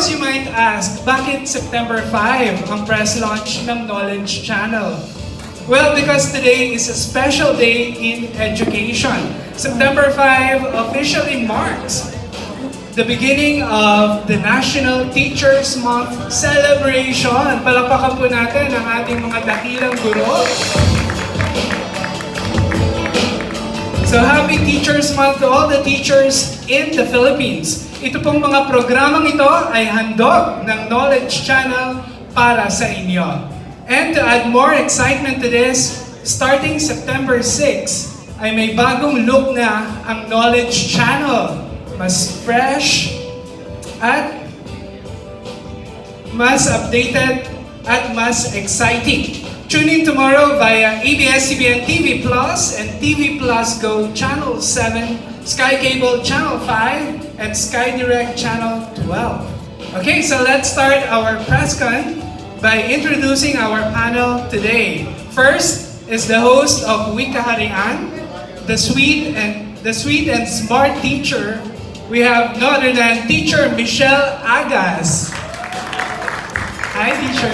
course, you might ask, bakit September 5 ang press launch ng Knowledge Channel? Well, because today is a special day in education. September 5 officially marks the beginning of the National Teachers Month celebration. Palakpakan po natin ang ating mga dakilang guro. So happy Teachers Month to all the teachers in the Philippines. Ito pong mga programang ito ay handog ng Knowledge Channel para sa inyo. And to add more excitement to this, starting September 6, ay may bagong look na ang Knowledge Channel. Mas fresh at mas updated at mas exciting. Tune in tomorrow via ABS-CBN TV Plus and TV Plus Go Channel 7, Sky Cable Channel 5, and Sky Direct Channel 12. Okay, so let's start our press con by introducing our panel today. First is the host of Wikaharian, the sweet and smart teacher. We have no other than Teacher Michelle Agas. Hi, teacher.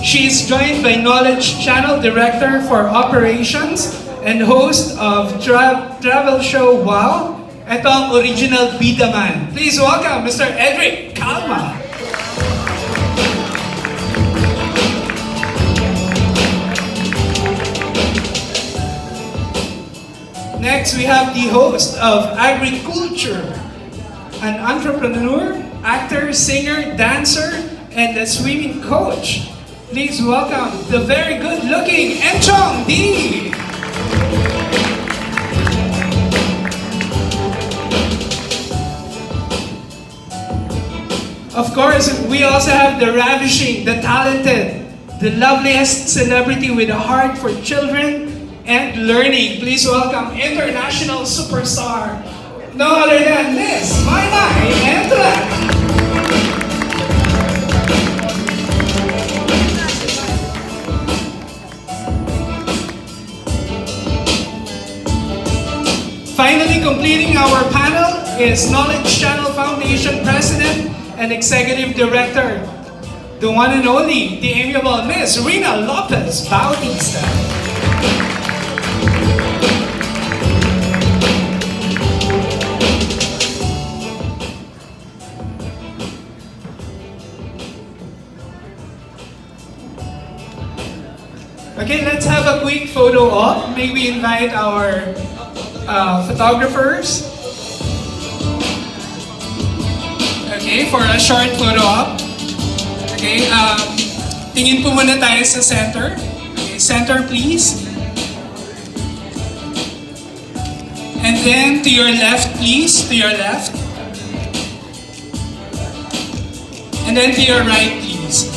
She is joined by Knowledge Channel Director for Operations and host of travel show Wow. Ito ang original bida man. Please welcome Mr. Edric Calma. Next, we have the host of Agriculture, an entrepreneur, actor, singer, dancer, and a swimming coach. Please welcome the very good-looking ENCHONG D. Of course, we also have the ravishing, the talented, the loveliest celebrity with a heart for children and learning. Please welcome international superstar, no other than Miss MAYMAY Entrata. Finally completing our panel is Knowledge Channel Foundation President and Executive Director, the one and only, the amiable Miss Rina Lopez Bautista. Okay, let's have a quick photo op. May we invite our photographers. Okay, for a short photo op. Okay, tingin po muna tayo sa center. Okay, center please. And then to your left please, to your left. And then to your right please.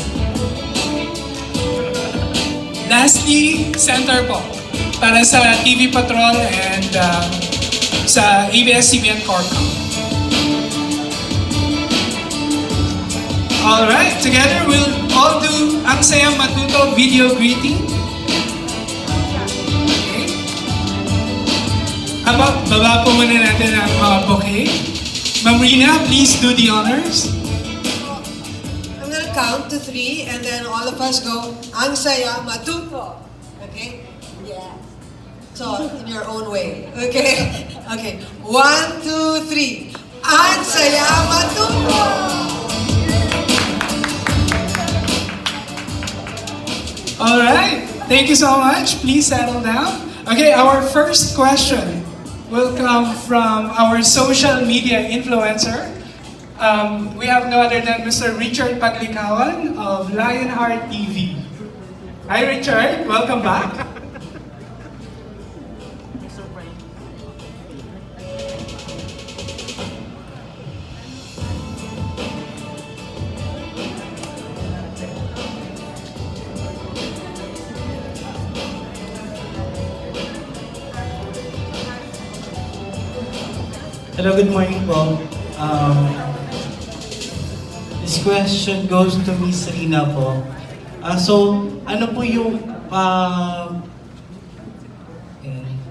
Lastly, center po. Para sa TV Patrol and sa ABS-CBN Corpcom. Alright, together we'll all do Ang Saya Matuto video greeting. Okay. Baba po muna natin ang mga bouquet. Ma'am Rina, please do the honors. I'm gonna count to 3 and then all of us go Ang Saya Matuto. Okay? Yeah. So, in your own way. Okay? Okay. 1, 2, 3. Ang Saya Matuto! Alright, thank you so much. Please settle down. Okay, our first question will come from our social media influencer. We have no other than Mr. Richard Paglikawan of Lionheart TV. Hi Richard, welcome back. Hello, good morning po. This question goes to Miss Rina po. So, ano po yung...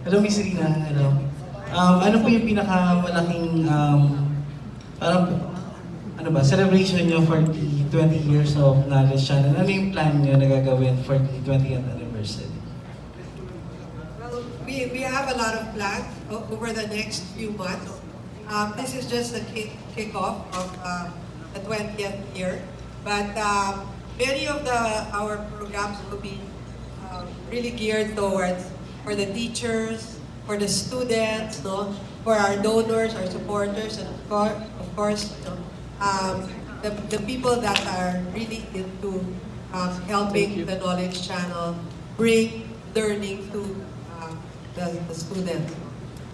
Hello Hello, Miss Rina. Hello. Ano po yung pinakamalaking, parang, ano ba, celebration nyo for the 20 years of Knowledge Channel? Ano yung plan nyo na gagawin for the 20th anniversary? Well, we have a lot of plans over the next few months. This is just the kickoff of the 20th year. But many of our programs will be really geared towards for the teachers, for the students, no, for our donors, our supporters, and of course, the people that are really into helping the Knowledge Channel bring learning to the students.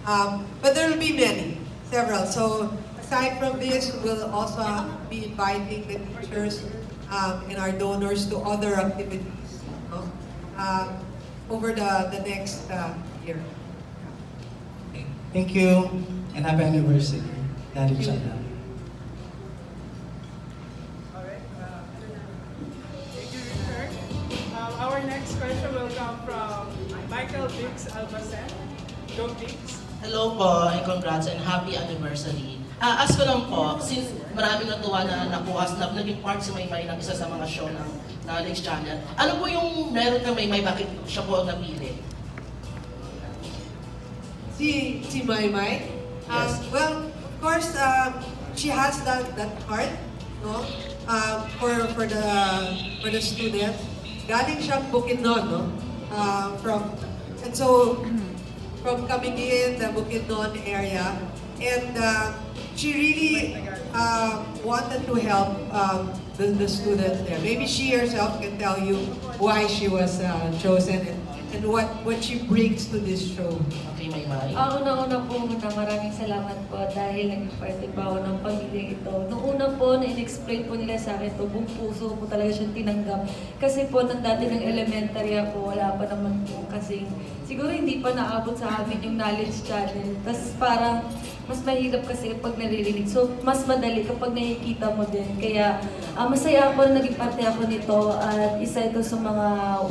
But there will be several. So aside from this, we'll also be inviting the teachers and our donors to other activities, no? Over the next year. Thank you, and happy anniversary, Knowledge Channel. Thank you, Richard. Our next question will come from Michael Biggs Albacen. Go Biggs. Hello po, and congrats and happy anniversary. Ask ko lang po, since maraming natuwa na nakuha, naging part si MAYMAY ng isa sa mga show ng Knowledge Channel. Ano po yung meron kang MAYMAY, bakit siya po ang napili? Si MAYMAY? Yes. Well, of course, she has that heart, no? For the students. Galing siyang Bukidnon, no? And so from coming in the Bukidnon area, and she really wanted to help the students there. Maybe she herself can tell you why she was chosen and what she brings to this show. Okay, MAYMAY. Una-una po muna, maraming salamat po dahil naging parte pa ako ng pamilya ito. Noong una po, na-explain po nila sa akin ito, buong puso po talaga siyang tinanggap. Kasi po, nang dati ng elementary ako, wala pa naman po kasing, siguro hindi pa naabot sa amin yung Knowledge Channel. Tapos parang, mas mahirap kasi pag naririnig. So, mas madali kapag nakikita mo din. Kaya, masaya ako na naging parte ako nito at isa ito sa mga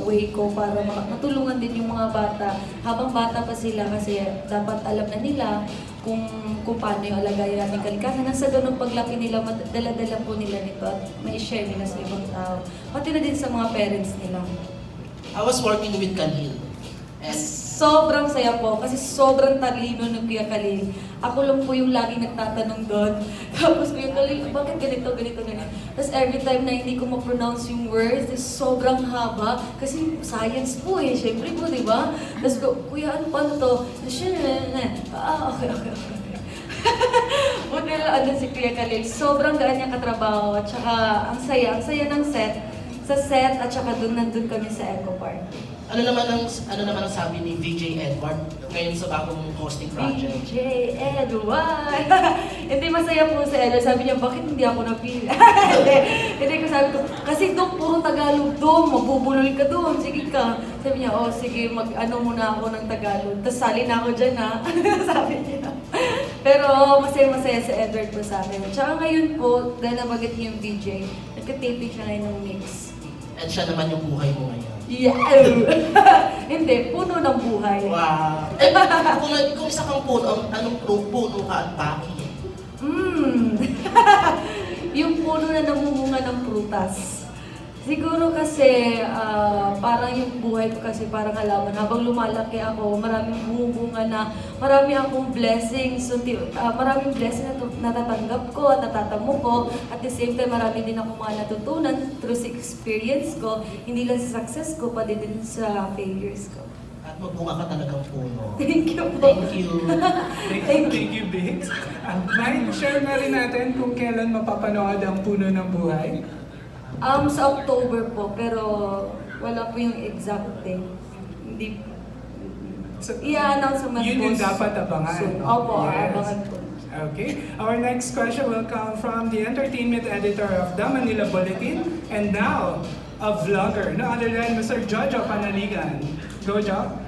way ko para matulungan din yung mga bata. Habang bata pa sila kasi dapat alam na nila kung paano yung alagayan natin kalikasan. Nang sa ganun paglaki nila, dala-dala po nila nito at may share nila sa ibang tao. Pati na din sa mga parents nila. I was working with Khalil. And Sobrang saya po kasi sobrang talino ng Kuya Khalil. Ako lang po yung laging nagtatanong doon. Tapos Kuya Khalil, bakit ganito? Tapos every time na hindi ko ma-pronounce yung words, sobrang haba. Kasi science po eh, syempre po, di ba? Tapos Kuya, paano to? Okay. Buti lang andun si Kuya Khalil. Sobrang gaan niya katrabaho. At saka ang saya ng set. Sa set at saka nandun kami sa Eco Park. ano naman ang sabi ni VJ Edward ngayon sa bagong hosting project? VJ Edward! Hindi, masaya po si Edward. Sabi niya, bakit hindi ako napili? Hindi ko sabi ko, kasi doon puro Tagalog doon, mabubulol ka doon, sige ka. Sabi niya, oh sige, mag-ano muna ako ng Tagalog. Tapos sali na ako dyan ha. Sabi niya. Pero masaya-masaya si Edward po sa akin. Tsaka ngayon po, dahil nabagat niya yung VJ, nagka-taping siya ngayon ng mix. At siya naman yung buhay mo ngayon. Yeah! Hindi, puno ng buhay. Wow! Kung isa kang puno, anong puno ka at bakit? Yung puno na namumunga ng prutas. Siguro kasi parang yung buhay ko kasi parang halaman. Habang lumalaki ako, maraming bumubunga na marami akong blessings. So, maraming blessings na natatanggap ko at natatamo ko. At the same time, marami din ako mga natutunan through sa experience ko. Hindi lang sa success ko, pati din sa failures ko. At magbunga ka talagang puno. Thank you po. Thank you. Thank you, Biggs. May share na rin natin kung kailan mapapanood ang Puno ng Buhay. Sa October po, pero wala po yung exact date. Hindi. So, I-announce naman po. Yun yung dapat abangan. soon. Opo, Yes. abangan po. Okay. Our next question will come from the entertainment editor of the Manila Bulletin and now a vlogger, no other than Mr. Jojo Panaligan. Go, Jo.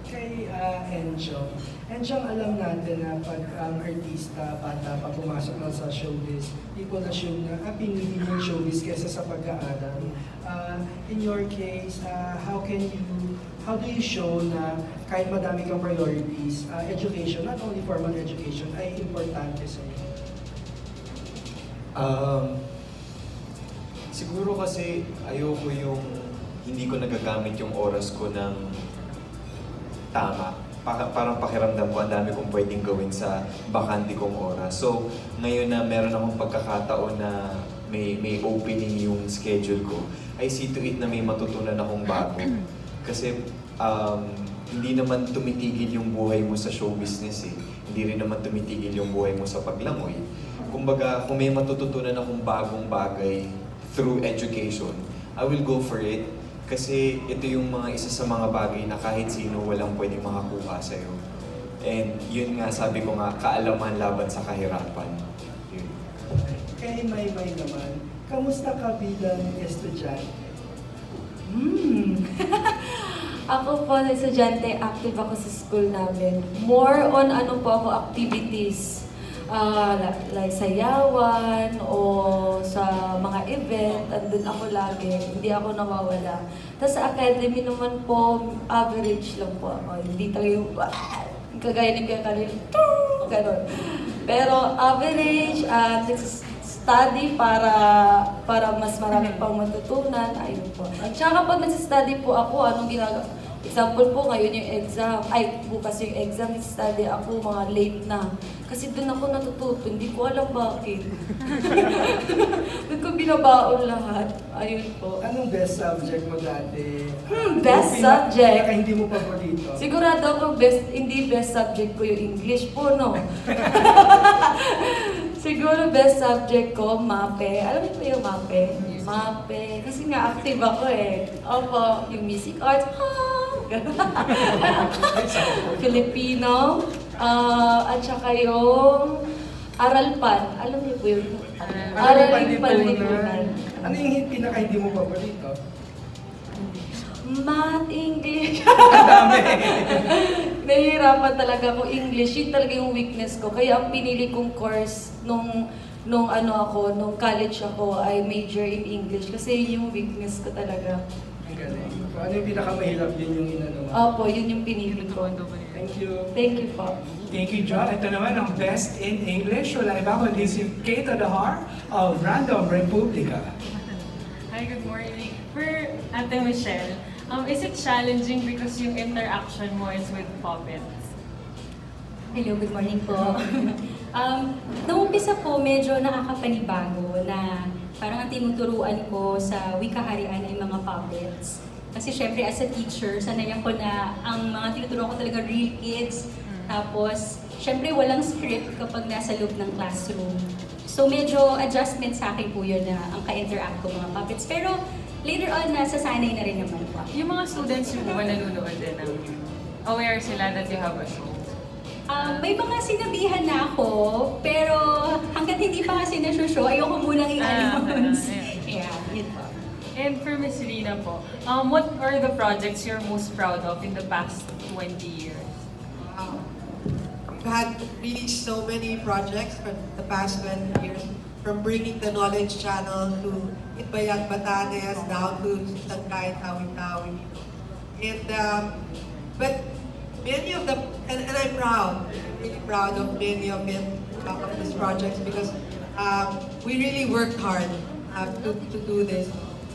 Kay Enchong. Enchong, alam natin na pag ang artista, bata pa pumasok na sa showbiz, people assume na pinili mo yung showbiz kesa sa pag-aaral. In your case, how can you how do you show na kahit madami kang priorities, education, not only formal education, ay importante sa iyo? Siguro kasi ayoko yung hindi ko nagagamit yung oras ko ng tama. Parang pakiramdam ko ang dami kong pwedeng gawin sa bakante kong oras. So, ngayon na meron akong pagkakataon na may opening yung schedule ko, I see to it na may matutunan akong bago. Kasi hindi naman tumitigil yung buhay mo sa show business eh. Hindi rin naman tumitigil yung buhay mo sa paglangoy. Kumbaga, kung may matututunan akong bagong bagay through education, I will go for it. Kasi ito yung mga isa sa mga bagay na kahit sino walang pwedeng makakuha sa'yo. And yun nga, sabi ko nga, kaalaman laban sa kahirapan. Yun. Kay Maymay naman, kamusta ka bilang estudyante? Ako po, na estudyante, active ako sa school namin. More on ano po ako, activities. Like sayawan o sa mga event, andun ako lagi, hindi ako nawawala. Tapos sa academy naman po, average lang po ako. Hindi talaga yung kagaya ni Kuya Karel, gano'n. Pero average, study para mas marami pang matutunan, ayun po. At saka kapag nagsistudy po ako, anong ginagawa? Example po, ngayon yung exam, bukas yung exam, study ako mga late na. Kasi doon ako natututo, hindi ko alam bakit. Doon ko binabaon lahat. Ayun po. Anong best subject mo dati? Best subject? Hindi mo paborito? Sigurado ako hindi best subject ko yung English po, no? Siguro best subject ko, MAPE. Alam niyo po yung MAPE? MAPE. Kasi nga active ako eh. Opo, yung music arts. Filipino. At saka yung Aralpan. Alam niyo po yun? Araling Panlipunan. Ano yung pinaka hindi mo paborito? Math, English. Ang dami. Nahihirapan talaga ako English. Yun talaga yung weakness ko. Kaya ang pinili kong course nung college ako ay major in English. Kasi yun yung weakness ko talaga. Ang galing. Ano yung pinakamahirap yun yung inano mo? Opo, yun yung pinili ko. Thank you. Thank you po. Thank you, Jo. Ito naman ang best in English. Wala iba kundi si Kate Adahar of Random Republica. Hi, good morning. For Ate Michelle, is it challenging because yung interaction mo is with puppets? Hello, good morning po. Nung umpisa po, medyo nakakapanibago na parang ang tinuturuan ko sa wikaharian ay mga puppets. Kasi syempre as a teacher, sanayan ko na ang mga tinuturuan ko talaga real kids. Tapos, syempre walang script kapag nasa loob ng classroom. So medyo adjustment sa akin po yun na ang ka-interact ko mga puppets. Pero later on, nasasanay na rin naman po. Yung mga students yung ba nanonood din ng aware sila that you have a show? May mga sinabihan na ako, pero hanggat hindi pa kasi na-show, ayoko munang i-announce. Yeah, yun po. And for Miss Rina po, what are the projects you're most proud of in the past 20 years? Wow. We've had really so many projects for the past 20 years, from bringing the Knowledge Channel to Itbayat Batanes, down to Tangkay, Tawi-Tawi. And, but many of them, and I'm proud, really proud of many of them, of these projects, because we really worked hard to do this.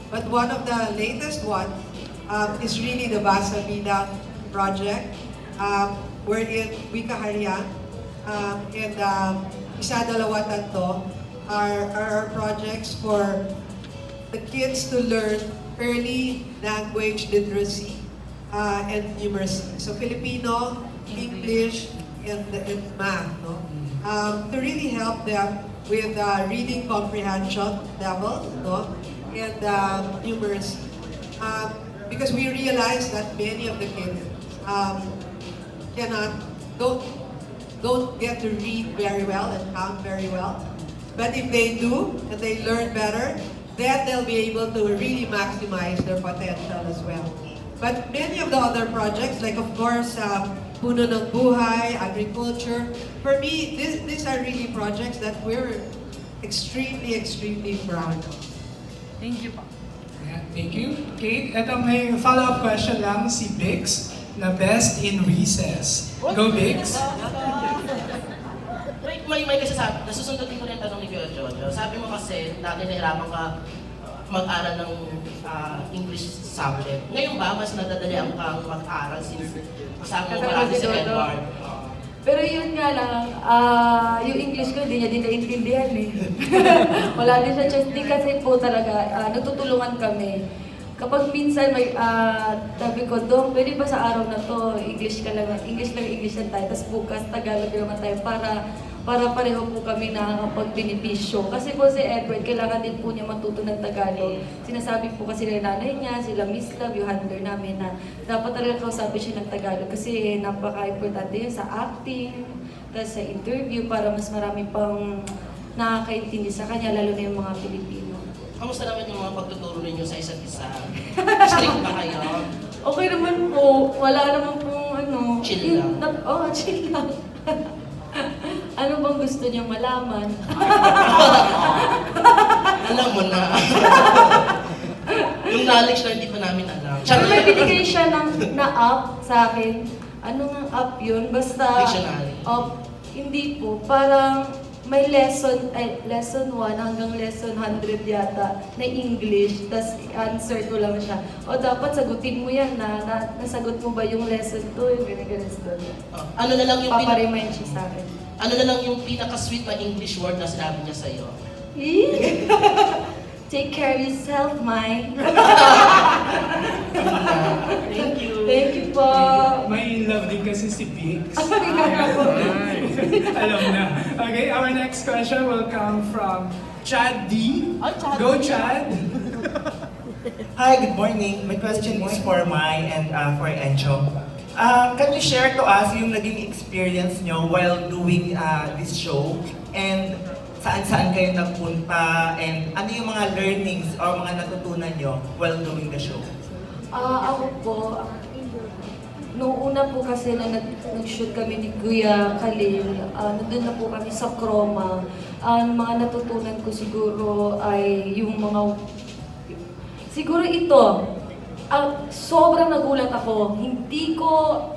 But one of the latest one is really the Basa Vida project, wherein Wikaharian and Isa Dalawa Tatlo are projects for the kids to learn early language literacy and numeracy. So Filipino, English, and math, no? To really help them with reading comprehension levels, no? And numeracy. Because we realize that many of the kids don't get to read very well and count very well. But if they do, and they learn better, then they'll be able to really maximize their potential as well. But many of the other projects, like of course, Puno ng Buhay, agriculture, for me, these are really projects that we're extremely, extremely proud of. Thank you po. Yeah, thank you. Kate, eto may follow-up question lang si Bix na best in recess. Go Bix! May kasi sabi, nasusundutin ko rin yung tanong ni Kuya Jojo. Sabi mo kasi, dati nahirapan ka mag-aral ng English subject. Ngayon ba, mas nadadalian kang mag-aral since kasama mo marami si Edward? Pero yun nga lang, yung English ko hindi niya din naintindihan eh. Wala din siya chance. Di kasi po talaga, natutulungan kami. Kapag minsan may, sabi ko, Dong, pwede ba sa araw na to, English lang lang tayo, tapos bukas Tagalog naman tayo para pareho po kami nakakapag-benepisyo. Kasi po si Edward, kailangan din po niya matuto ng Tagalog. Sinasabi po kasi ng nanay niya, sila Miss Love, yung handler namin na dapat talaga kausapin siya ng Tagalog kasi napaka-importante yun sa acting, tapos sa interview para mas marami pang nakakaintindi sa kanya, lalo na yung mga Pilipino. Kamusta naman yung mga pagtuturo ninyo sa isa't isa? Strict ba kayo? Okay naman po, wala naman pong Chill lang. Chill lang. Ano bang gusto niyo malaman? Alam mo na. Yung knowledge na hindi pa namin alam. Pero may binigay siya na app sa akin. Ano nga app yun? Basta... Dictionary. Hindi po. Parang may lesson 1 hanggang lesson 100 yata na English, tas answer ko lang siya. O dapat sagutin mo yan nasagot mo ba yung lesson 2, yung ganyan doon. Ano na lang yung paparemind siya sa akin. Ano na lang yung pinaka-sweet na English word na sinabi niya sa'yo? Take care of yourself, May. Thank you. Thank you po. May love din kasi si Bix. Alam na. Okay, our next question will come from Chad D. Go Chad! Hi, good morning. My question is for May and for Enchong. Can you share to us yung naging experience nyo while doing this show? And saan-saan kayo nagpunta? And ano yung mga learnings or mga natutunan nyo while doing the show? Ako po, noong una po kasi na nag-shoot kami ni Kuya Khalil, nandun na po kami sa Chroma. Ang mga natutunan ko siguro ay yung mga... Siguro ito, sobrang nagulat ako. Hindi ko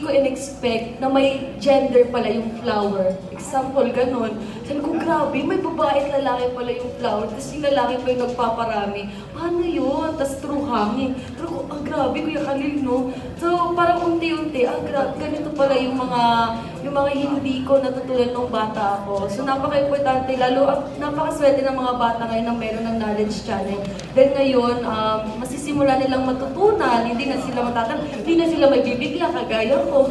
in-expect na may gender pala yung flower. Example, ganun. Sabi ko, grabe, may babae at lalaki pala yung flower. Tapos yung lalaki pa yung nagpaparami. Paano yun? Tapos true hangin. Pero ko, grabe, Kuya Khalil, no? So, parang unti-unti, grabe, ganito pala yung mga hindi ko natutunan nung bata ako. So, napaka-importante, lalo, napakaswerte ng mga bata ngayon na meron ng knowledge channel. Then ngayon, masisimula nilang matutunan, hindi na sila hindi na sila magbibigla, kagaya ko.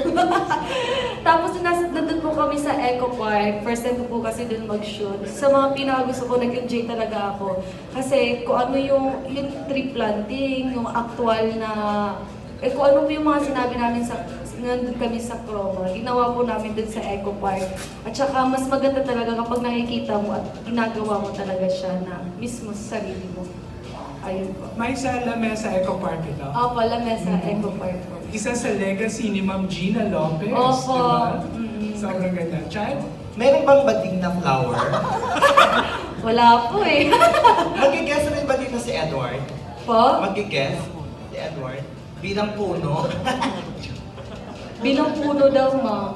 Tapos, nandun po kami sa Eco Park. First time ko po kasi dun mag-shoot. Sa mga pinakagusto ko, nag-enjoy talaga ako. Kasi kung ano yung tree planting, yung actual na... kung ano po yung mga sinabi namin nandun kami sa Chroma, ginawa po namin dun sa Eco Park. At saka mas maganda talaga kapag nakikita mo at ginagawa mo talaga siya na mismo sa sarili mo. Ayun po. May sa Lamesa Eco Park ito. Opo, Lamesa Eco Park po. Isa sa legacy ni Ma'am Gina Lopez. Opo. Diba? Sobrang ganda. Chad? Meron bang bading na flower? Wala po eh. Mag-guess rin ba dito si Edward? Po? Mag-guess si Edward? Bilang puno? Bilang puno daw, ma'am.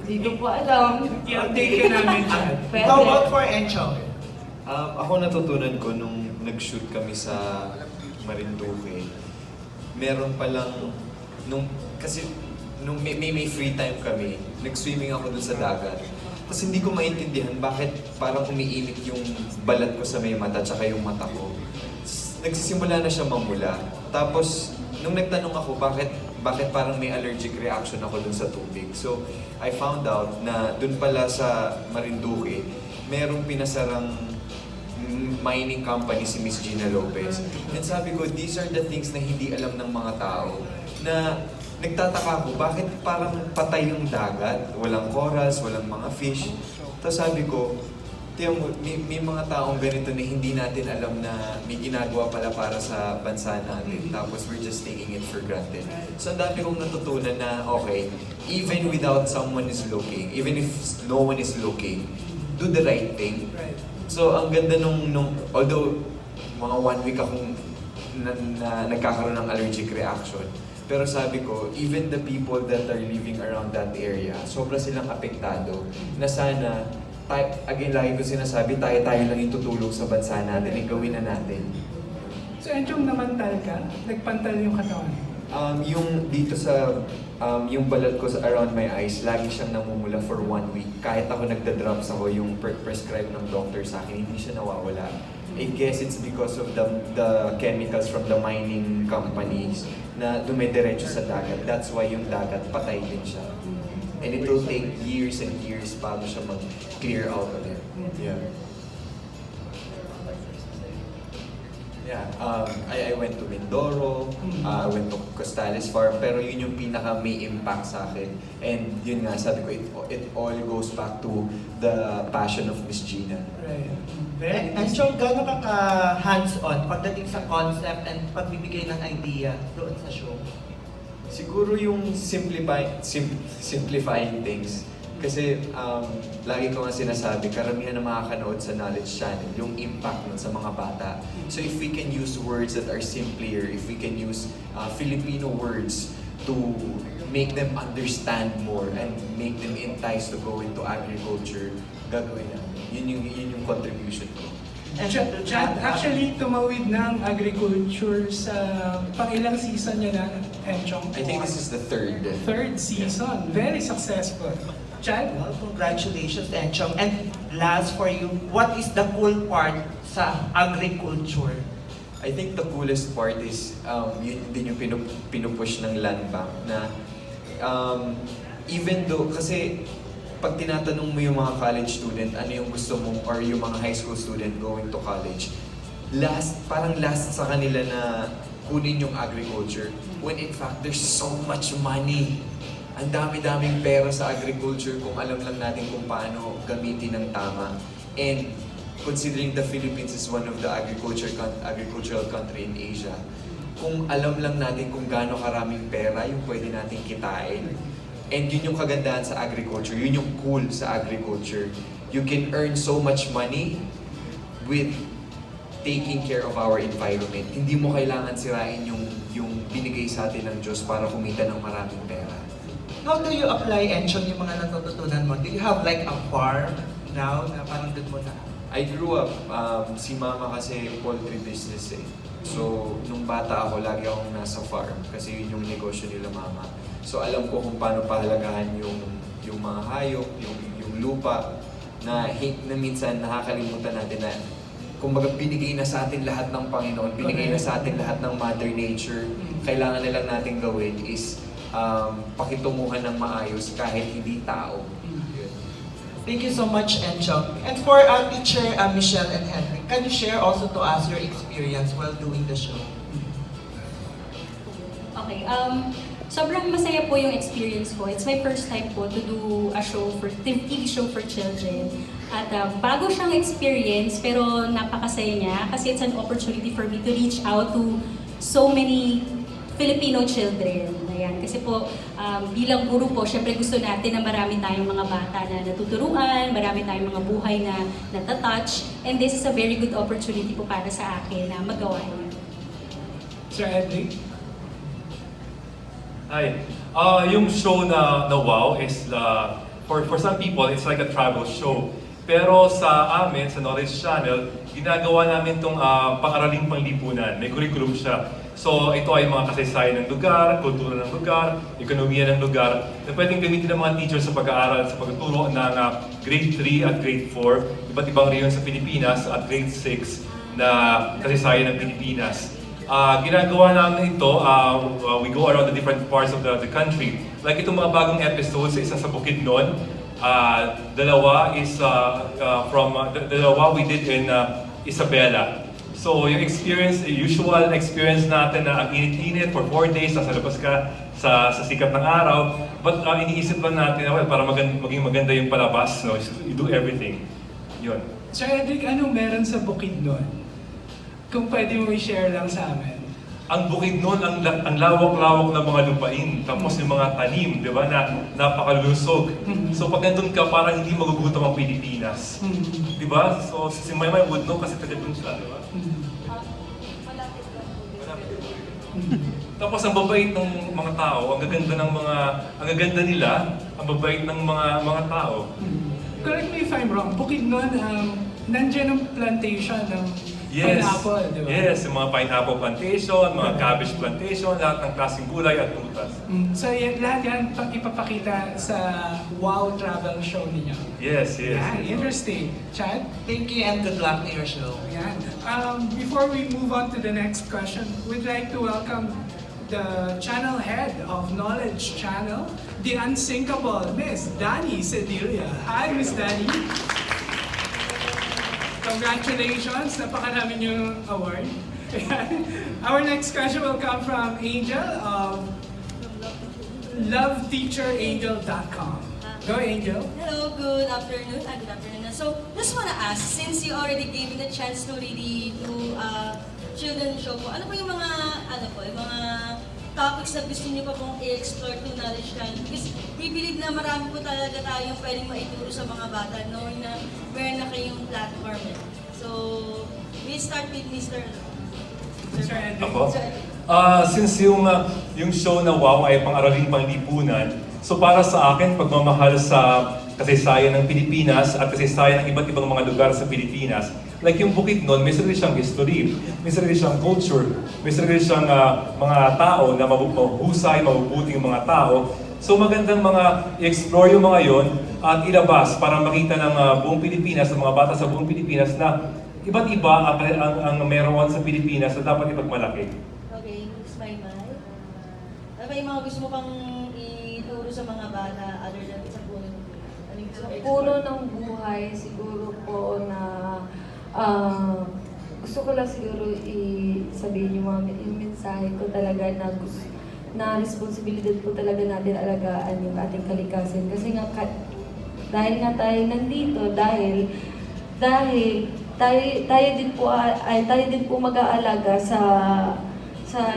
Hindi ko po alam. I-update ka namin, Chad. Pwede. How about for Enchong? Ako natutunan ko nung nag-shoot kami sa Marinduque, meron palang, kasi nung may free time kami, nag-swimming ako dun sa dagat. Tapos hindi ko maintindihan bakit parang umiinit yung balat ko sa may mata tsaka yung mata ko. Nagsisimula na siya mamula. Tapos, nung nagtanong ako bakit parang may allergic reaction ako dun sa tubig. So, I found out na dun pala sa Marinduque, merong pinasarang mining company si Miss Gina Lopez. And sabi ko, these are the things na hindi alam ng mga tao. Na nagtataka ko, bakit parang patay yung dagat? Walang corals, walang mga fish. Tapos sabi ko, may mga taong ganito na hindi natin alam na may ginagawa pala para sa bansa natin. Tapos we're just taking it for granted. So ang dami kong natutunan na, okay, even without someone is looking, even if no one is looking, do the right thing. So ang ganda although mga 1 week akong nagkakaroon ng allergic reaction, pero sabi ko, even the people that are living around that area, sobra silang apektado, na sana, again, lagi ko sinasabi, tayo lang yung tutulong sa bansa natin, gawin na natin. So, Enchong, namantal ka? Nagpantal yung katawan? Yung dito sa, yung balat ko around my eyes, lagi siyang namumula for 1 week. Kahit ako nagda-drops ako, yung prescribe ng doctor sa akin, hindi siya nawawala. I guess it's because of the chemicals from the mining companies na dumidiretso sa dagat. That's why yung dagat patay din siya. And it will take years and years bago siya mag-clear out of it. Yeah. Yeah, I went to Mindoro, I went to Costales Farm, pero yun yung pinaka may impact sa akin. And yun nga, sabi ko, it all goes back to the passion of Miss Gina. Right. Enchong, gano'n ka hands-on pagdating sa concept and pagbibigay ng idea doon sa show? Siguro yung simplifying things. Kasi lagi ko nga sinasabi, karamihan na makakanood sa Knowledge Channel, yung impact nun sa mga bata. So if we can use words that are simpler, if we can use Filipino words to make them understand more and make them enticed to go into agriculture, gagawin na. Yun yung contribution ko. Chad, actually, tumawid ng agriculture sa pang-ilang season niya na, Enchong? I think this is the third. Third season. Very successful. Chad? Well, congratulations, Enchong. And last for you, what is the cool part sa agriculture? I think the coolest part is yun din yung pinupush ng land bank na even though, kasi pag tinatanong mo yung mga college student, ano yung gusto mo, or yung mga high school student going to college, parang last sa kanila na kunin yung agriculture. When in fact, there's so much money. Ang dami-daming pera sa agriculture kung alam lang natin kung paano gamitin ng tama. And considering the Philippines is one of the agricultural country in Asia, kung alam lang natin kung gaano karaming pera yung pwede natin kitain, and yun yung kagandahan sa agriculture, yun yung cool sa agriculture. You can earn so much money with taking care of our environment. Hindi mo kailangan sirain yung binigay sa atin ng Diyos para kumita ng maraming pera. How do you apply, Enchong, yung mga natututunan mo? Do you have like a farm now na parang doon mo na? I grew up, si mama kasi poultry business eh. So, nung bata ako, lagi akong nasa farm kasi yun yung negosyo nila mama. So, alam ko kung paano pahalagahan yung mga hayop, yung lupa, na minsan nakakalimutan natin na kumbaga binigay na sa atin lahat ng Panginoon, binigay na sa atin lahat ng Mother Nature. Kailangan na lang natin gawin is pakitunguhan ng maayos kahit hindi tao. Thank you so much, Enchong. And for our teacher, Michelle and Henry, can you share also to us your experience while doing the show? Okay, sobrang masaya po yung experience ko. It's my first time po to do a show for TV show for children. At bago siyang experience, pero napakasaya niya kasi it's an opportunity for me to reach out to so many Filipino children. Ayan. Kasi po, bilang guru po, syempre gusto natin na marami tayong mga bata na natuturuan, marami tayong mga buhay na natatouch, and this is a very good opportunity po para sa akin na magawa yun. Sir Edric? Hi. Yung show na wow is, for some people, it's like a travel show. Pero sa amin, sa Knowledge Channel, ginagawa namin itong pang-araling panglipunan. May curriculum siya. So ito ay mga kasaysayan ng lugar, kultura ng lugar, ekonomiya ng lugar, na pwedeng gamitin ng mga teachers sa pag-aaral, sa pagtuturo ng grade 3 at grade 4, iba't ibang rehiyon sa Pilipinas, at grade 6 na kasaysayan ng Pilipinas. Ginagawa namin ito, we go around the different parts of the country. Like itong mga bagong episodes, isa sa Bukidnon, dalawa we did in Isabela. So yung experience, usual experience natin na ang init-init for 4 days, nasa labas ka sa sikat ng araw. But iniisip lang natin, well, para maging maganda yung palabas, no? You do everything. Yun. Sir Edric, anong meron sa Bukidnon? Kung pwede mo i-share lang sa amin. ang bukid noon, ang lawak-lawak ng mga lupain, tapos yung mga tanim, di ba, na napakalusog. So pag nandun ka, parang hindi magugutom ang Pilipinas. Di ba? So si Maymay would know kasi taga dun siya, di ba? Tapos ang babait ng mga tao, ang gaganda nila, ang babait ng mga tao. Correct me if I'm wrong, Bukidnon, nandiyan ang plantation ng pineapple, di ba? Yes, yung mga pineapple plantation, mga cabbage plantation, lahat ng klaseng gulay at prutas. So lahat yan ipapakita sa Wow Travel Show ninyo. Yes. Yeah, interesting. Chad? Thank you and good luck to your show. Yan. Before we move on to the next question, we'd like to welcome the channel head of Knowledge Channel, the unsinkable Miss Dani Cedilia. Hi, Miss Dani. Congratulations, napakarami yung award. Our next question will come from Angel of loveteacherangel.com. Go, Angel. Hello, good afternoon. Good afternoon. So, just wanna ask, since you already gave me the chance to really do children's show po, ano po yung mga, yung mga topics na gusto niyo pa pong i-explore to Knowledge Channel? Because we believe na marami po talaga tayong pwedeng maituro sa mga bata, knowing na meron na kayong platform. So, we start with Mr. Ako? Since yung show na Wow ay pang-araling panglipunan, so para sa akin, pagmamahal sa kasaysayan ng Pilipinas at kasaysayan ng iba't ibang mga lugar sa Pilipinas, like yung Bukidnon, may sarili siyang history, may sarili siyang culture, may sarili siyang mga tao na mabuhusay, mabubuting mga tao. So magandang i-explore yung mga yon at ilabas para makita ng buong Pilipinas, ng mga bata sa buong Pilipinas na iba't iba ang meron sa Pilipinas na dapat ipagmalaki. Okay, Miss Maymay. Ano ba yung mga gusto mo pang ituro sa mga bata other than sa puno ng buhay? Ano yung gusto mo i-explore? Puno ng buhay, siguro po na gusto ko lang siguro sabihin yung mensahe ko talaga na responsibilidad po talaga natin alagaan yung ating kalikasan. Kasi nga, dahil nga tayo nandito, dahil tayo din po mag-aalaga sa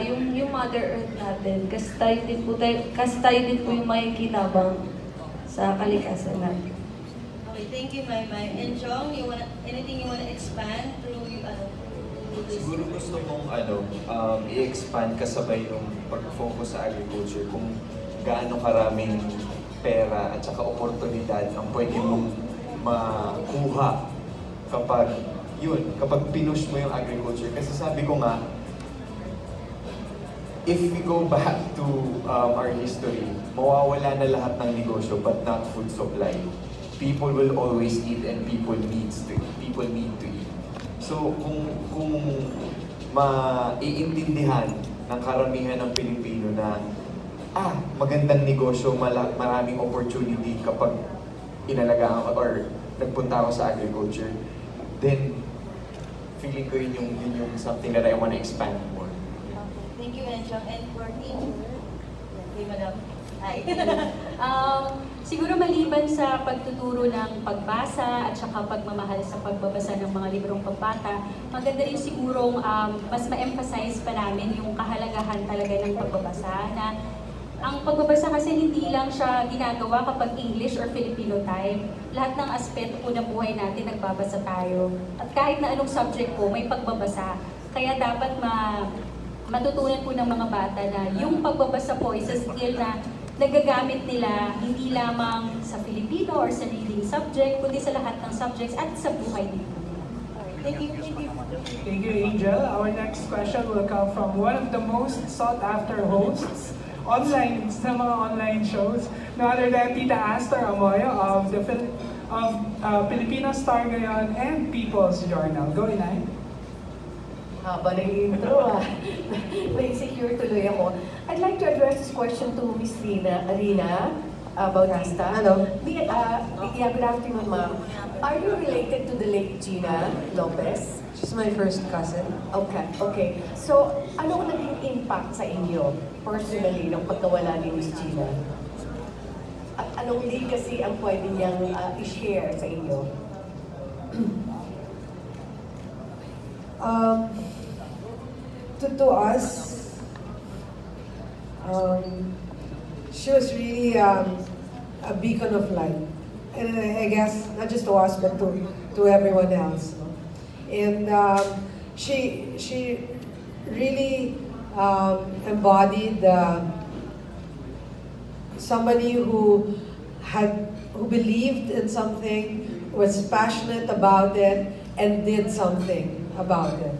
yung Mother Earth natin. Kasi tayo din po yung makikinabang sa kalikasan natin. Okay, thank you, Maymay. Enchong, anything you wanna expand through this? Siguro gusto mong i-expand kasabay yung pag-focus sa agriculture, kung gaano karaming pera at saka oportunidad ang pwede mong makuha kapag pinush mo yung agriculture. Kasi sabi ko nga, if we go back to our history, mawawala na lahat ng negosyo but not food supply. People will always eat and people need to eat. So kung maiintindihan ng karamihan ng Pilipino na magandang negosyo, maraming opportunity kapag inalagaan or nagpunta ako sa agriculture, then feeling ko yun yung something that I want to expand more. Thank you, Enchong. And for team? Okay, Madam. Hi. Siguro maliban sa pagtuturo ng pagbasa at saka pagmamahal sa pagbabasa ng mga librong pambata, maganda rin sigurong mas ma-emphasize pa namin yung kahalagahan talaga ng pagbabasa. Na ang pagbabasa kasi hindi lang siya ginagawa kapag English or Filipino time. Lahat ng aspeto po ng buhay natin nagbabasa tayo. At kahit na anong subject po, may pagbabasa. Kaya dapat matutunan po ng mga bata na yung pagbabasa po is a skill na nagagamit nila hindi lamang sa Filipino or sa reading subject, kundi sa lahat ng subjects at sa buhay din po nila. Thank you. Thank you, Angel. Our next question will come from one of the most sought-after hosts sa mga online shows, no other than Tita Astor Amoyo of Filipino Star ngayon and People's Journal. Go, Inay. Haba na yung intro Na-insecure tuloy ako. I'd like to address this question to Miss Rina Bautista. Good afternoon, ma'am. Are you related to the late Gina Lopez? She's my first cousin. Okay. So, ano naging impact sa inyo personally ng pagkawala ni Miss Gina? At anong legacy ang pwede niyang i-share sa inyo? To us, She was really a beacon of light. And I guess, not just to us, but to everyone else. No? And she really embodied somebody who believed in something, was passionate about it, and did something about it.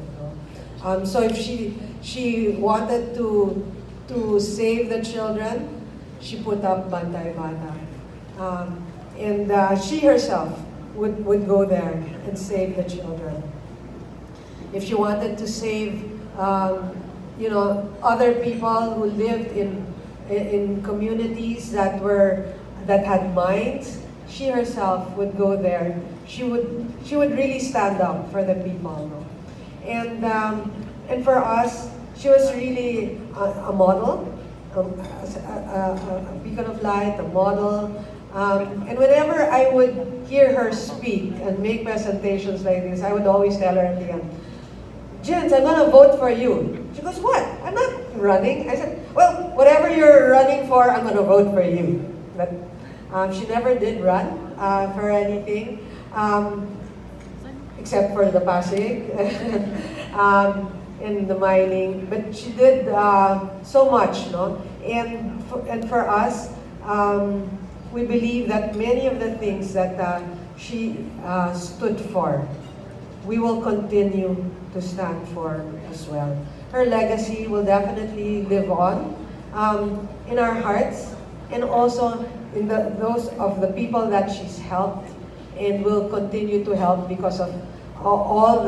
No? So if she wanted to save the children, she put up Bantay Bata. And she herself would go there and save the children. If she wanted to save, other people who lived in communities that had mines, she herself would go there. She would really stand up for the people. No? And for us, she was really a model, a beacon of light, a model. And whenever I would hear her speak and make presentations like this, I would always tell her at the end, "Jens, I'm gonna vote for you." She goes, "What? I'm not running." I said, "Well, whatever you're running for, I'm gonna vote for you." But she never did run for anything, except for the Pasig and the mining. But she did so much, no? And for us, we believe that many of the things that she stood for, we will continue to stand for as well. Her legacy will definitely live on in our hearts, and also in those of the people that she's helped and will continue to help because of all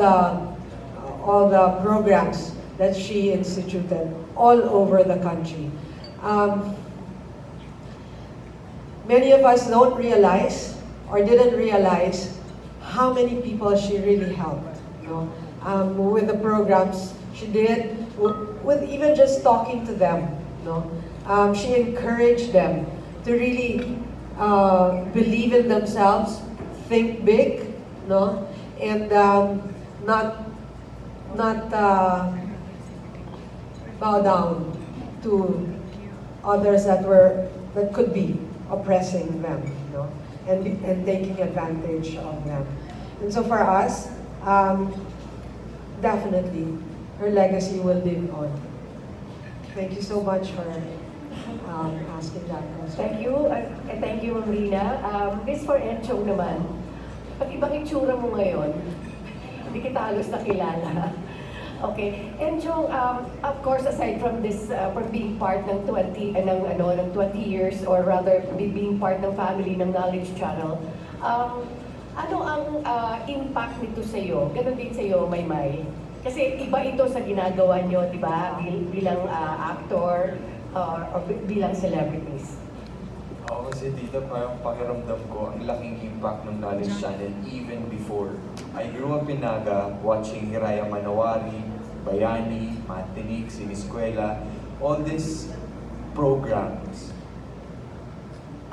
the programs that she instituted all over the country. Many of us don't realize or didn't realize how many people she really helped. You know, with the programs she did, with even just talking to them. You know, she encouraged them to really believe in themselves, think big, no, and not bow down to others that could be oppressing them, you know, and taking advantage of them. And so for us, definitely, her legacy will live on. Thank you so much for asking that question. Thank you, Rina. This for Enchong naman. Pag ibang itsura mo ngayon, hindi kita halos nakilala. Okay. Enchong, of course, aside from this, from being part ng 20 years, or rather, being part ng family ng Knowledge Channel, ano ang impact nito sa iyo? Ganon din sa iyo, Maymay. Kasi iba ito sa ginagawa nyo, di ba? Bilang actor, or bilang celebrities. Ako kasi dito, parang pakiramdam ko ang laking impact ng Knowledge Channel even before. I grew up in Naga watching Hiraya Manawari, Bayani, Matinik, Siniskwela, all these programs.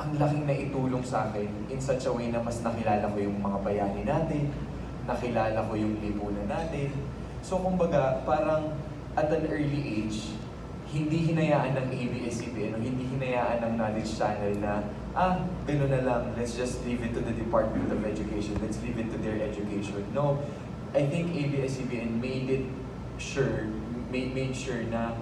Ang laking naitulong sa akin in such a way na mas nakilala ko yung mga bayani natin, nakilala ko yung lipunan natin. So kumbaga, parang at an early age, hindi hinayaan ng ABS-CBN o hindi hinayaan ng Knowledge Channel na, gano'n na lang, let's just leave it to the Department of Education, let's leave it to their education. No, I think ABS-CBN made sure na,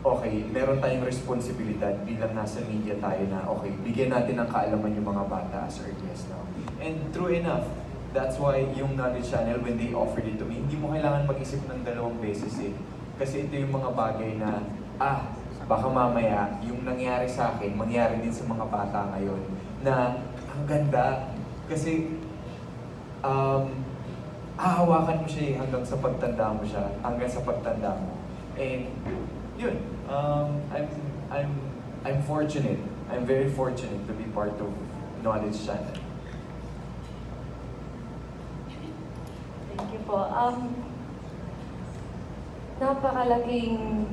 okay, meron tayong responsibilidad bilang nasa media tayo na, okay, bigyan natin ng kaalaman yung mga bata as early as now. And true enough, that's why yung Knowledge Channel, when they offered it to me, hindi mo kailangan mag-isip ng 2 beses eh. Kasi ito yung mga bagay na, baka mamaya, yung nangyari sa akin, mangyari din sa mga bata ngayon, na ang ganda. Kasi, hahawakan mo siya eh, hanggang sa pagtanda mo siya, hanggang sa pagtanda mo. And, yun, I'm fortunate, I'm very fortunate to be part of Knowledge Channel. Thank you po. Napakalaking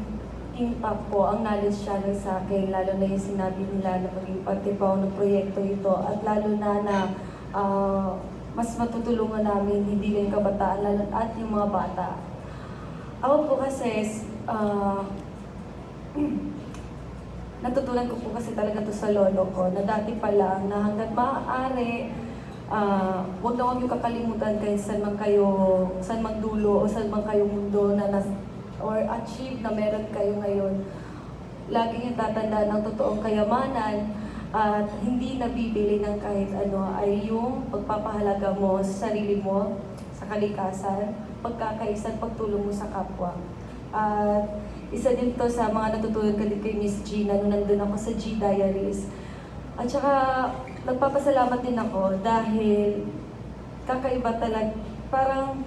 impact po ang Knowledge Channel sa akin, lalo na yung sinabi nila na maging parte pa ng proyekto ito, at lalo na mas matutulungan namin hindi lang kabataan lalo at yung mga bata. Ako po kasi natutunan ko po kasi talaga to sa lolo ko, na dati pa lang, na hanggat maaari, huwag na huwag yung kakalimutan kahit saan man dulo o saan man kayo mundo na or achieve na meron kayo ngayon. Lagi yung tatandaan ng totoong kayamanan at hindi nabibili ng kahit ano ay yung pagpapahalaga mo sa sarili mo, sa kalikasan, pagkakaisa, pagtulong mo sa kapwa. At isa din to sa mga natutunan ko din kay Miss Gina nung nandun ako sa G Diaries. At saka nagpapasalamat din ako dahil kakaiba talaga. Parang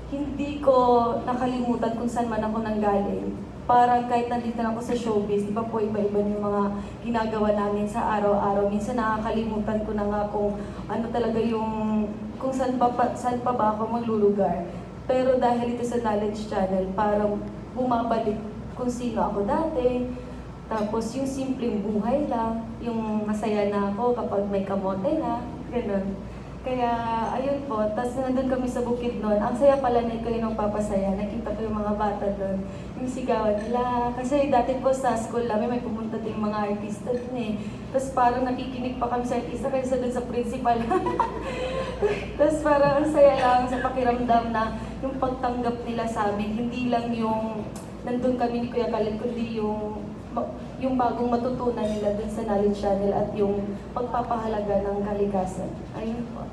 hindi ko nakalimutan kung saan man ako nanggaling. Parang kahit nandito na ako sa showbiz, di ba po iba-iba yung mga ginagawa namin sa araw-araw. Minsan nakakalimutan ko na nga kung ano talaga yung, kung saan pa ba ako maglulugar. Pero dahil ito sa Knowledge Channel, parang bumabalik kung sino ako dati. Tapos yung simpleng buhay lang, yung masaya na ako kapag may kamote na, gano'n. Kaya, ayun po, tapos nandun kami sa bukid noon. Ang saya pala na kayo nung papasaya. Nakita ko yung mga bata doon, yung sigawan nila. Kasi dati po sa school namin may pumunta din mga artista doon eh. Tapos parang nakikinig pa kami sa artista kaysa doon sa principal. Tapos parang ang saya lang sa pakiramdam na yung pagtanggap nila sa amin, hindi lang yung nandun kami ni Kuya Khaled, kundi yung bagong matutunan nila dun sa Knowledge Channel at yung pagpapahalaga ng kalikasan. Ayun po.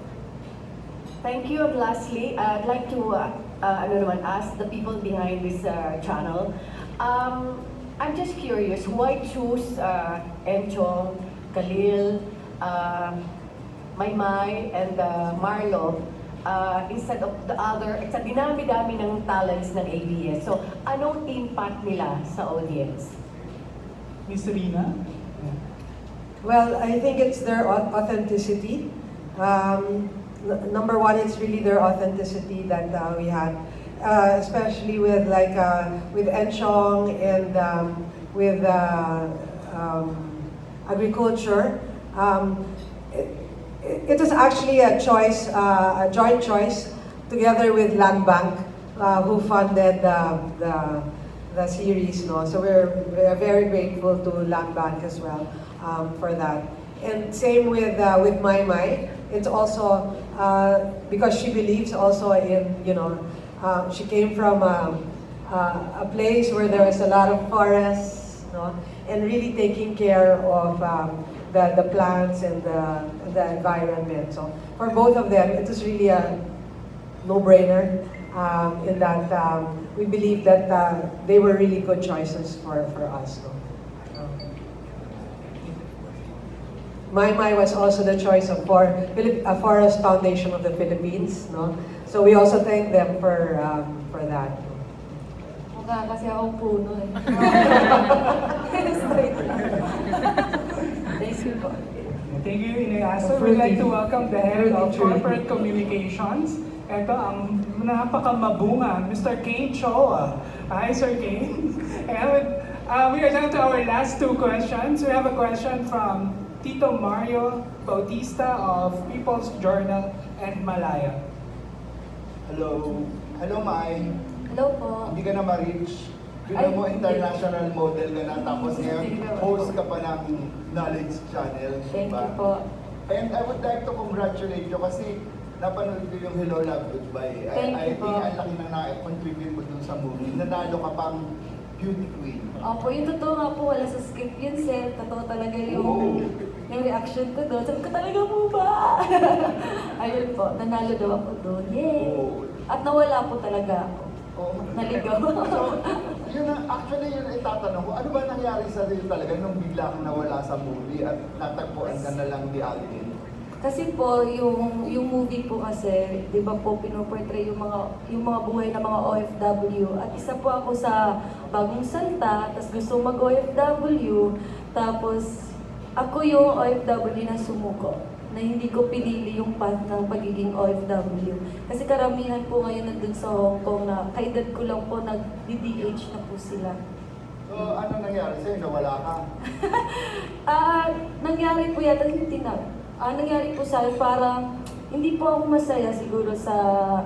Thank you. And lastly, I'd like to ask the people behind this channel. I'm just curious, why choose Enchong, Khalil, MAYMAY, and Marlo instead of the other, sa dinami-dami ng talents ng ABS. So, anong impact nila sa audience? Miss Rina? Well, I think it's their authenticity. Number one, it's really their authenticity that we had, especially with with ENCHONG and with agriculture. It was actually a choice, a joint choice, together with Land Bank, who funded the series, no? So we're very grateful to Land Bank as well for that. And same with MAYMAY. It's also because she believes also in, she came from a place where there was a lot of forests, no? And really taking care of the plants and the environment. So for both of them, it was really a no-brainer. In that we believe that they were really good choices for us. No? MAYMAY was also the choice of Forest Foundation of the Philippines. No? So we also thank them for that. Mukha kasi akong puno eh. Straight lang. Thank you po. Thank you, Inayasa. We'd like to welcome the head of corporate communications. Ito ang napakamabunga, Mr. Kane Choa. Hi, Sir Kane. And we are down to our last two questions. We have a question from Tito Mario Bautista of People's Journal and Malaya. Hello. Hello, Mai. Hello po. Hindi ka na ma-reach. Bino mo international model ka na, tapos ngayon host ka pa ng Knowledge Channel. Thank diba? you po. And I would like to congratulate you kasi napanood ko yung Hello, Love, Goodbye. I think ang laki na na-contribute mo dun sa movie. Nanalo ka pang beauty queen. Opo, yung totoo nga po, wala sa script yun, sir. Totoo talaga yung reaction ko doon. Sabi ko, talaga po ba? Ayun po, nanalo daw ako doon. Yay! At nawala po talaga ako. Naligaw. So, actually yun ay tatanong ko, ano ba nangyari sa iyo talaga nung bigla kang nawala sa movie at natagpuan ka na lang di Alvin? Kasi po, yung movie po kasi, di ba po, pinoportray yung mga buhay ng mga OFW. At isa po ako sa bagong salta, tapos gusto mag-OFW. Tapos, ako yung OFW na sumuko, na hindi ko pinili yung path ng pagiging OFW. Kasi karamihan po ngayon nandun sa Hong Kong na kaedad ko lang po nag-DDH na po sila. So, ano nangyari sa'yo? Nawala ka? Nangyari po yata, hindi na. Nangyari po sa akin, parang hindi po ako masaya siguro sa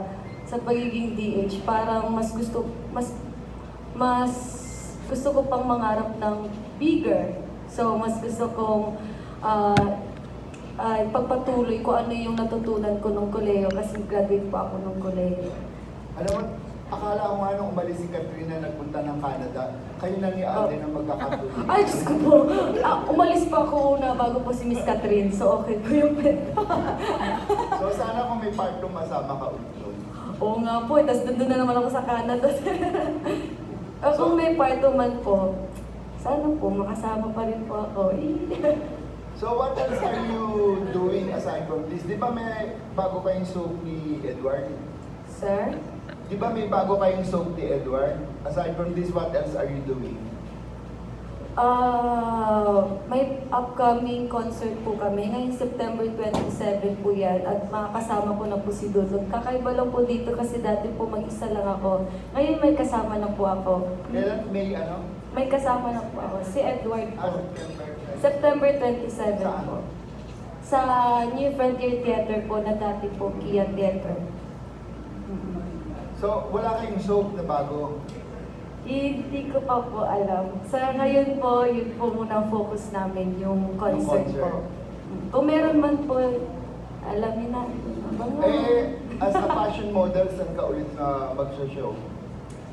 pagiging DH. Parang mas gusto ko pang mangarap ng bigger. So, mas gusto kong pagpatuloy ko ano yung natutunan ko nung koleyo kasi graduate po ako nung koleyo. Alam mo, akala ko nga nung umalis si Katrina nagpunta ng Canada, kayo na ni Alden ang magkakatuloy. Ay, Diyos ko po. Umalis pa ako una bago po si Miss Catherine. So, okay po yung kwento. So sana kung may part 2 masama ka ulit. Oo nga po. Tapos doon na naman ako sa Canada. Kung may part 2 man po, sana po makasama pa rin po ako. So what else are you doing aside from this? Di ba may bago kayong soap ni Edward? Sir? Di ba may bago kayong soap ni Edward? Aside from this, what else are you doing? May upcoming concert po kami. Ngayong September 27 po yan. At makakasama ko na po si Dudut. Kakaiba lang po dito kasi dati po mag-isa lang ako. Ngayon may kasama na po ako. Kailan may ano? May kasama na po ako. Si Edward po. September 27. September 27 po. Sa New Frontier Theater po na dati po Kia Theater. So wala kayong soap na bago? Hindi ko pa po alam. Sa ngayon po, yun po muna ang focus namin, yung concert po. Kung meron man po, alamin natin. As a fashion model, saan ka ulit na mag-show?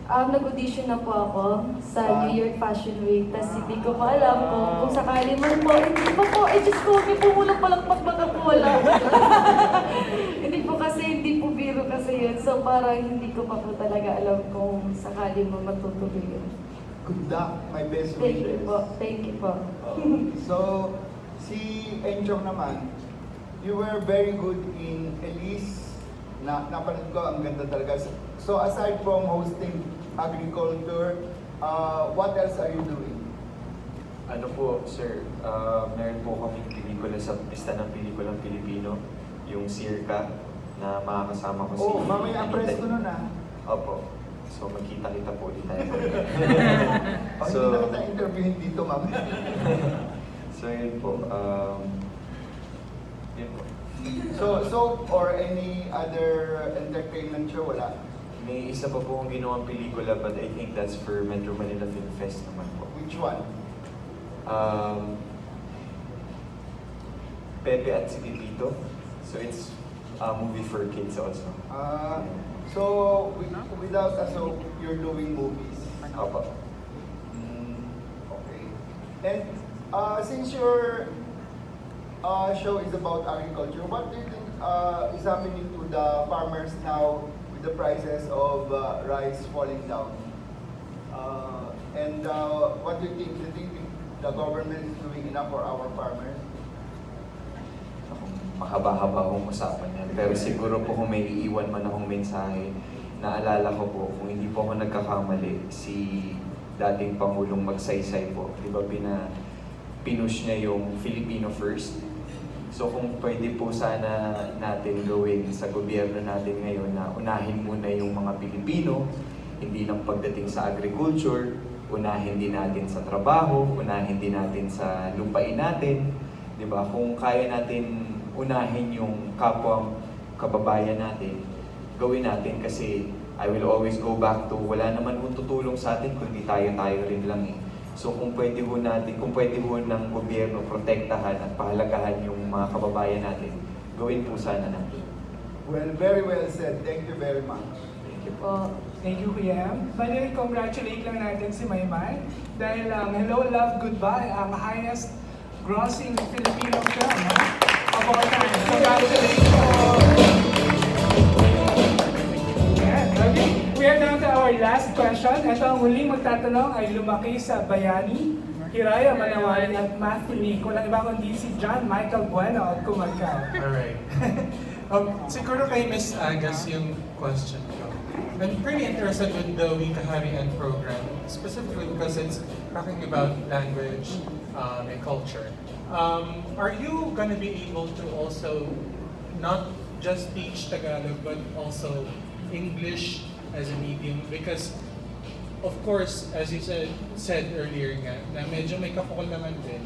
Nag-audition na po ako sa New York Fashion Week. Tapos hindi ko pa alam kung sakali man po. Hindi pa po, Diyos ko, hindi po muna palakpak baka po wala. Hindi po kasi, hindi po biro kasi yun. So parang hindi ko pa po talaga alam kung sakali mo matutuloy yun. Good luck, my best wishes. Thank you po. Thank you po. So, si Enchong naman, you were very good in Elise. Napanood ko, ang ganda talaga. So, aside from hosting agriculture, what else are you doing? Ano po, sir, meron po kaming pelikula sa pista ng pelikulang Pilipino, yung Circa, na makakasama ko si... Oh, mamaya ang press ko nun Opo. So, magkita-kita po ulit tayo. So, hindi na kita interviewin dito, mamaya. So, yun po. Yun po. So, or any other entertainment show, wala? May isa pa po akong ginawang pelikula, but I think that's for Metro Manila Film Fest naman po. Which one? Pepe at si Pipito. So it's a movie for kids also. So, without a soap, you're doing movies? Opo. Okay. And since your show is about agriculture, what do you think is happening to the farmers now with the prices of rice falling down? And what do you think? Do you think the government is doing enough for our farmers? Mahaba-haba akong usapan yan. Pero siguro po kung may iiwan man akong mensahe, naalala ko po, kung hindi po ako nagkakamali, si dating Pangulong Magsaysay po, di ba pinush niya yung Filipino first? So kung pwede po sana natin gawin sa gobyerno natin ngayon na unahin muna yung mga Pilipino, hindi lang pagdating sa agriculture, unahin din natin sa trabaho, unahin din natin sa lupain natin, di ba? Kung kaya natin unahin yung kapwa kababayan natin, gawin natin kasi I will always go back to wala naman kung tutulong sa atin kundi tayo rin lang eh. So kung pwede ho natin, kung pwede ho ng gobyerno protektahan at pahalagahan yung mga kababayan natin, gawin po sana natin. Well, very well said. Thank you very much. Thank you po. Thank you, Kuya. By the way, congratulate lang natin si Maymay dahil Hello, Love, Goodbye, ang highest grossing Filipino film of all time. Congratulations! Okay, we are down to our last question. Ito ang huling magtatanong ay lumaki sa Bayani, Hiraya, Manawarin at Mathini. Kung lang iba kundi si John Michael Bueno at Kumagkaw. Alright. Siguro kay Miss Agas yung question ko. I'm pretty interested with the Wikaharian program, specifically because it's talking about language and culture. Are you going to be able to also not just teach Tagalog but also English as a medium? Because of course, as you said earlier nga, na medyo may kakulangan din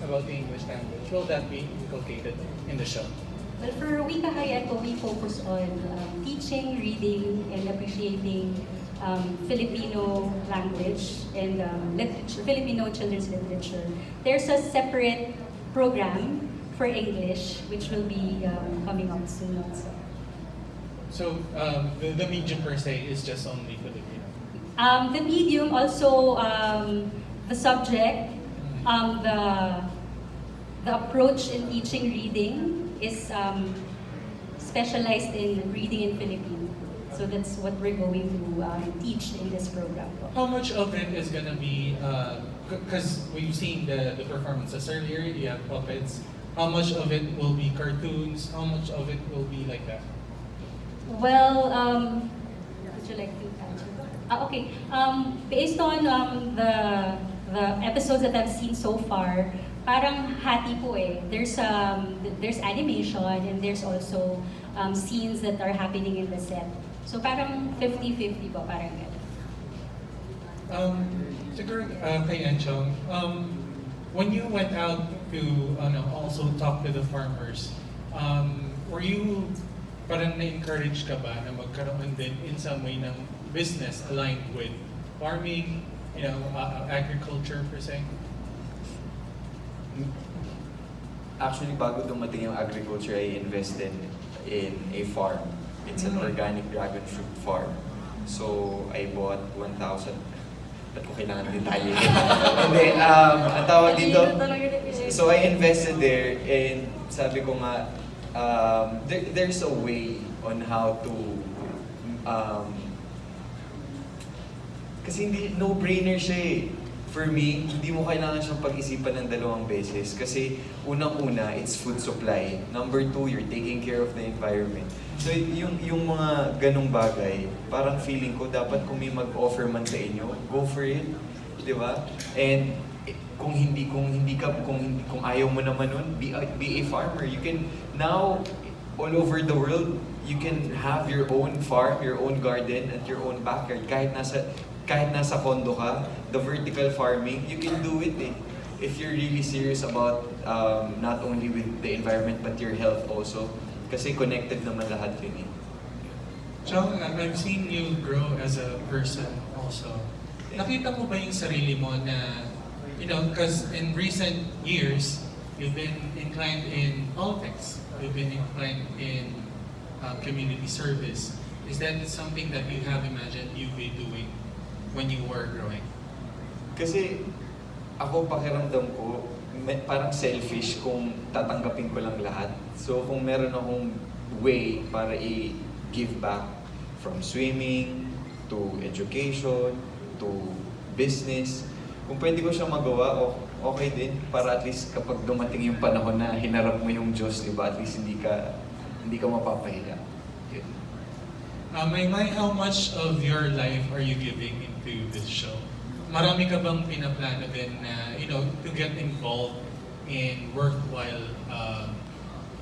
about the English language. Will that be inculcated in the show? Well, for Wikaharian po, we focus on teaching, reading, and appreciating Filipino language and literature, Filipino children's literature. There's a separate program for English, which will be coming up soon also. So the medium per se is just only Filipino. The medium also, the subject, the approach in teaching reading is specialized in reading in Filipino. So that's what we're going to teach in this program. How much of it is gonna be, because we've seen the performances earlier, you have puppets. How much of it will be cartoons? How much of it will be like that? Well, would you like to answer? Okay. Based on the episodes that I've seen so far, parang hati po eh. There's animation and there's also scenes that are happening in the set. So parang 50-50 po, parang gano'n. Siguro kay Enchong, when you went out to also talk to the farmers, were you parang na-encourage ka ba na magkaroon din in some way ng business aligned with farming, agriculture per se? Actually, bago dumating yung agriculture, I invested in a farm. It's an organic dragon fruit farm. So, I bought 1,000. Ba't ko kailangan detalye? Hindi, ang tawag dito, so I invested there and sabi ko nga, there's a way on how to, kasi hindi, no-brainer siya eh. For me, hindi mo kailangan siyang pag-isipan ng dalawang beses kasi unang-una, it's food supply. Number two, you're taking care of the environment. So yung mga ganong bagay, parang feeling ko dapat kung may mag-offer man sa inyo, go for it, di ba? And kung ayaw mo naman nun, be a farmer. You can now all over the world, you can have your own farm, your own garden at your own backyard. Kahit nasa condo ka, the vertical farming, you can do it eh. If you're really serious about not only with the environment but your health also. Kasi connected naman lahat yun eh. Chong, I've seen you grow as a person also. Nakita mo ba yung sarili mo na, because in recent years, you've been inclined in politics, you've been inclined in community service. Is that something that you have imagined you'd be doing when you were growing? Kasi ako pakiramdam ko, parang selfish kung tatanggapin ko lang lahat. So kung meron akong way para i-give back from swimming, to education, to business, kung pwede ko siya magawa, okay din. Para at least kapag dumating yung panahon na hinarap mo yung Diyos, diba? At least hindi ka mapapahiya. Yun. MAYMAY, how much of your life are you giving into this show? Marami ka bang pinaplano din na, to get involved in worthwhile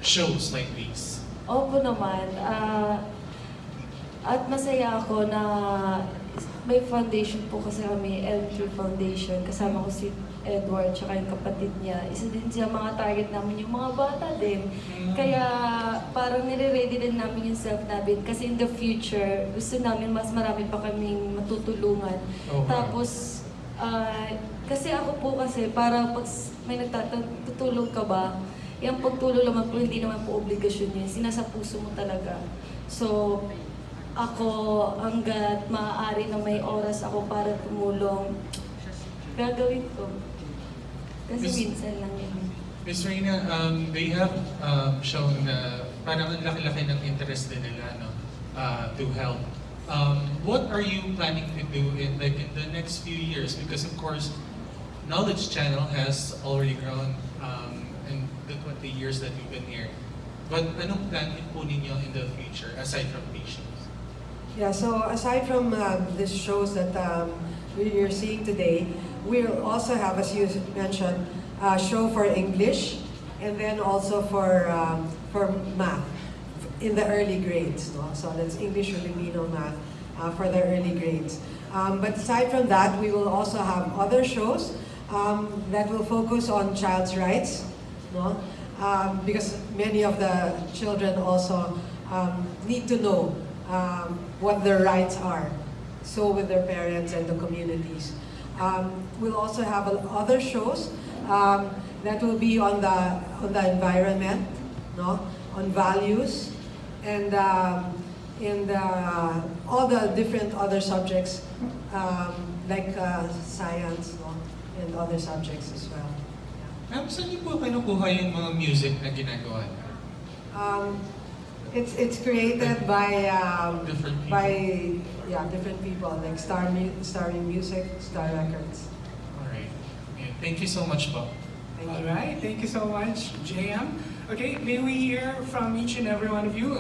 shows like these? Opo naman. At masaya ako na may foundation po kasi kami, L3 Foundation. Kasama ko si Edward tsaka yung kapatid niya. Isa din siya mga target namin, yung mga bata din. Kaya parang nire-ready din namin yung self namin. Kasi in the future, gusto namin mas marami pa kaming matutulungan. Okay. Tapos, kasi ako po kasi parang pag may nagtatutulong ka ba, yung pagtulong naman po, hindi naman po obligasyon yun. Sinasa puso mo talaga. So, ako, hanggat maaari na may oras ako para tumulong, gagawin ko. Kasi minsan lang yun. Ms. Reyna, they have shown na parang ang laki-laki ng interest din nila to help. What are you planning to do in the next few years? Because of course, Knowledge Channel has already grown in the 20 years that you've been here. But anong plan po ninyo in the future aside from these shows? Yeah, so aside from these shows that you're seeing today, we'll also have, as you mentioned, a show for English and then also for math in the early grades. No? So that's English, Filipino, math for the early grades. But aside from that, we will also have other shows that will focus on child's rights, no? Because many of the children also need to know what their rights are. so with their parents and the communities. We'll also have other shows that will be on the environment, no, on values, and all the different other subjects like science, no, and other subjects as well. Saan niyo po kinukuha yung mga music na ginagawa niyo? It's created by different people like Starring Music, Star Records. Alright. Okay. Thank you so much po. All right, thank you so much, JM. Okay, may we hear from each and every one of you.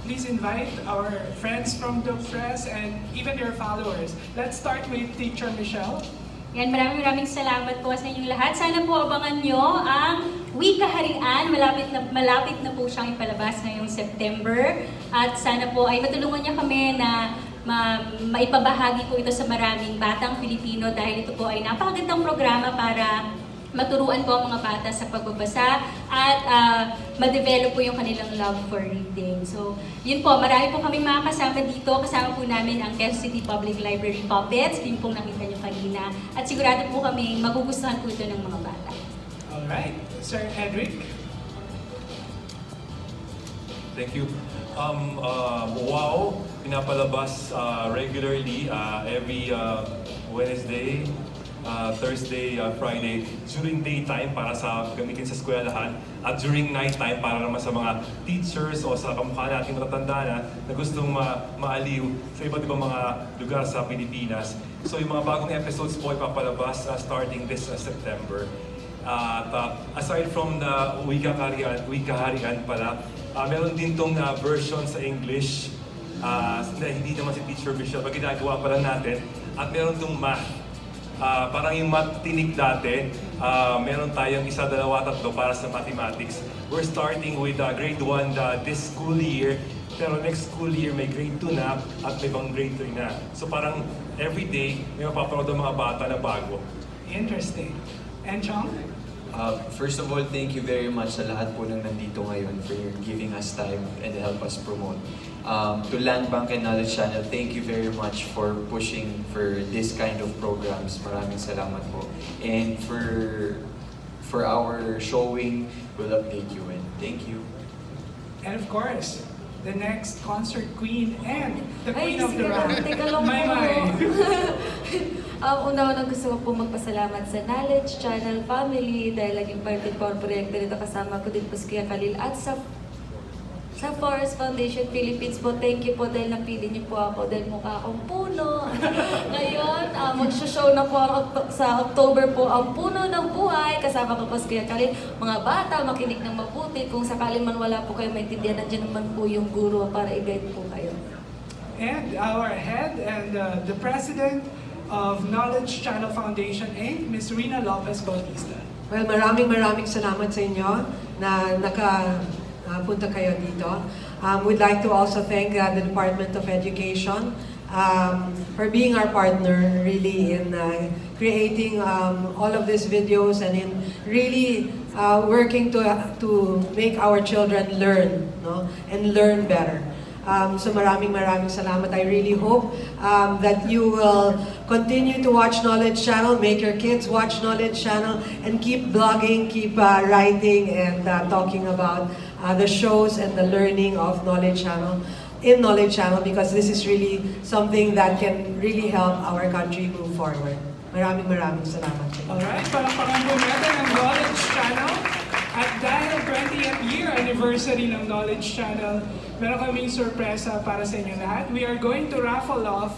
Please invite our friends from the press and even their followers. Let's start with Teacher Michelle. Yan, maraming salamat po sa inyong lahat. Sana po abangan nyo ang Wikaharian. Malapit na po siyang ipalabas ngayong September. At sana po ay matulungan niya kami na maipabahagi po ito sa maraming batang Pilipino dahil ito po ay napakagandang programa para maturuan po ang mga bata sa pagbabasa at ma-develop po yung kanilang love for reading. So, yun po, marami po kaming mga kasama dito. Kasama po namin ang Quezon City Public Library Puppets, yung pong nakita nyo kanina. At sigurado po kami magugustuhan po ito ng mga bata. Alright, Sir Edric. Thank you. Wow, pinapalabas regularly every Wednesday, Thursday, Friday, during daytime para sa gamitin sa eskwelahan at during nighttime para naman sa mga teachers o sa kamukha nating matatanda na gustong maaliw sa iba't ibang mga lugar sa Pilipinas. So yung mga bagong episodes po ipapalabas starting this September. Aside from the Wikaharian pala, meron din tong version sa English. Hindi naman si Teacher Michelle, pag ginagawa pala natin. At meron tong math. Parang yung math tinik dati, meron tayong 1, 2, 3 para sa mathematics. We're starting with grade 1 this school year, pero next school year may grade 2 na at may bang grade 3 na. So parang everyday may mapapanood ang mga bata na bago. Interesting. Enchong? First of all, thank you very much sa lahat po nang nandito ngayon for giving us time and help us promote. To Land Bank and Knowledge Channel, thank you very much for pushing for this kind of programs. Maraming salamat po. And for our showing, we'll update you and thank you. And of course, the next concert queen and the queen of the sige round, lang, teka lang po. MAYMAY. Una-unang gusto ko po magpasalamat sa Knowledge Channel family dahil naging parte po ang proyekto nito. Kasama ko din po si Kuya Khalil at sa Forest Foundation Philippines po. Thank you po dahil napili niyo po ako dahil mukha akong puno. Ngayon, mag-show na po sa October po ang Puno ng Buhay. Kasama ko po si Kuya Khalil. Mga bata, makinig ng mabuti. Kung sakaling man wala po kayo maintindihan, nandiyan naman po yung guro para i-guide po kayo. And our head and the president of Knowledge Channel Foundation, Ms. Rina Lopez Bautista. Well, maraming salamat sa inyo na punta kayo dito. We'd like to also thank the Department of Education for being our partner really in creating all of these videos and in really working to make our children learn, no, and learn better. So maraming salamat. I really hope that you will continue to watch Knowledge Channel, make your kids watch Knowledge Channel, and keep blogging, keep writing, and talking about the shows and the learning of Knowledge Channel in Knowledge Channel because this is really something that can really help our country move forward. Maraming salamat. Alright, palakpakan po natin ang Knowledge Channel. At dahil 20th year anniversary ng Knowledge Channel, meron kaming sorpresa para sa inyo lahat. We are going to raffle off